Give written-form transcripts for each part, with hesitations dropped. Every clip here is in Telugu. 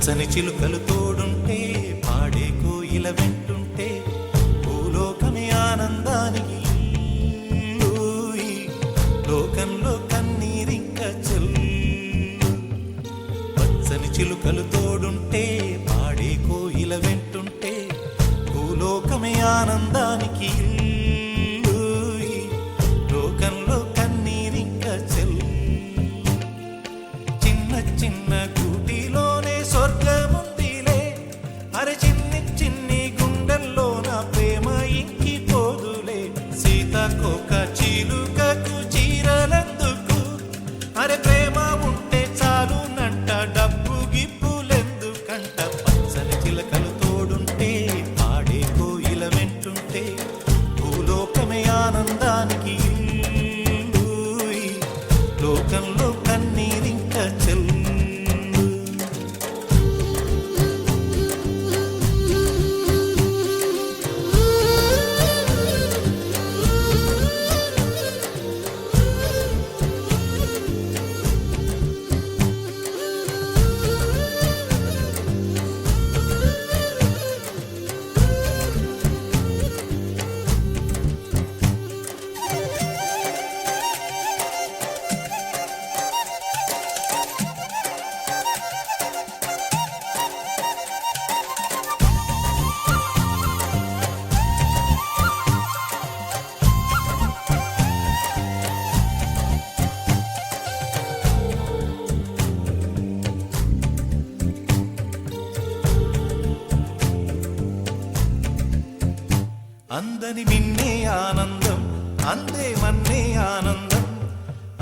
పచ్చని చిలుకలు తోడుంటే పాడే కోయిల వెంటుంటే భూలోకమే ఆనందానికి లోకంలో కన్నీరింక చెల్లు. పచ్చని చిలుకలు తోడుంటే పాడే కోయిల వెంటుంటే భూలోకమే ఆనందానికి లోకంలో కన్నీరింక చెల్లు. చిన్న చిన్న గూటిలోనే స్వర్గముందిలే, అరే చిన్ని చిన్ని గుండెల్లో నా ప్రేమ ఇంకిపోదులే. సీతాకోక చిలుకకు చీరలెందుకు, అరే ప్రేమ ఉంటే చాలునంట, డబ్బు గిప్పులెందుకంట. పచ్చని చిలకలు తోడుంటే పాడే కోయిల వెంటుంటే భూలోకమే ఆనందానికి లోకంలో కన్నీరింక చెల్లు. అందని మిన్నే ఆనందం, అందే మన్నే ఆనందం,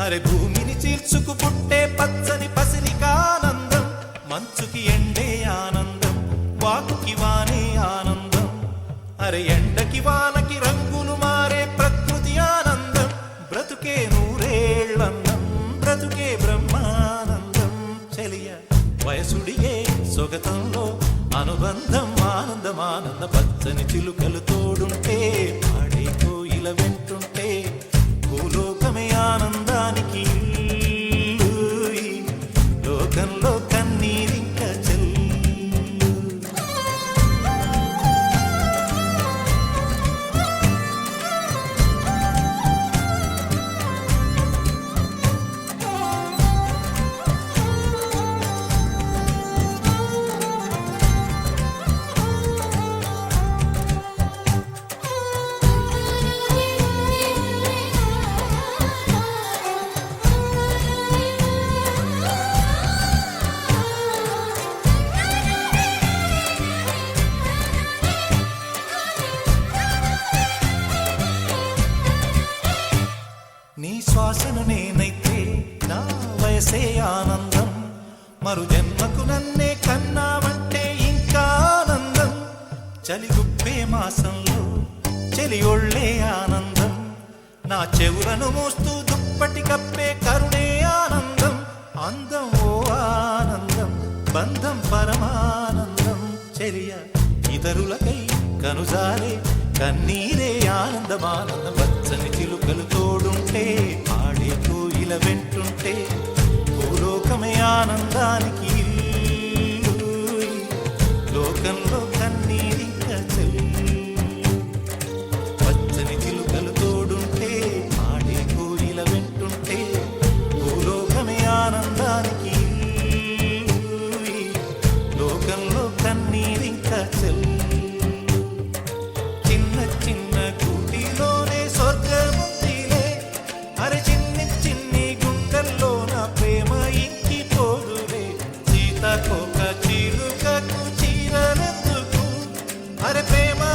అరే భూమిని చీల్చుకు పుట్టే పచ్చని పసిరికానందం. మంచుకి ఎండే ఆనందం, వాకుకి వానే ఆనందం, అరే ఎండకి వానకి రంగులు మారే ప్రకృతి ఆనందం. బ్రతుకే నూరేళ్ళందం, బ్రతుకే బ్రహ్మానందం. చెలియ వయసుడిగే సొగతంలో అనుబంధం ఆనందం ఆనంద. పచ్చని చిలుకలు తోడుంటే పాడే కోయిల వెంటుంటే భూలోకమే ఆనందానికి లోకంలో కన్నీరింక చెల్లు. నీ శ్వాసను నేనైతే నా వయసే ఆనందం, మరు జన్మకు నన్నే కన్నావంటే ఇంకా ఆనందం. చలిగుప్పే మాసంలో చెలి ఒళ్ళే ఆనందం, నా చెవులను మోస్తూ దుప్పటి కప్పే కరుణే ఆనందం. అందం ఓ ఆనందం, బంధం పరమానందం. చెలియ ఇతరులకై కనుజారే కన్నీరే ఆనందమానందం. పచ్చని చిలుకలు తోడుంటే పాడే కోయిల వెంటుంటే భూలోకమే ఆనందానికి లోకంలో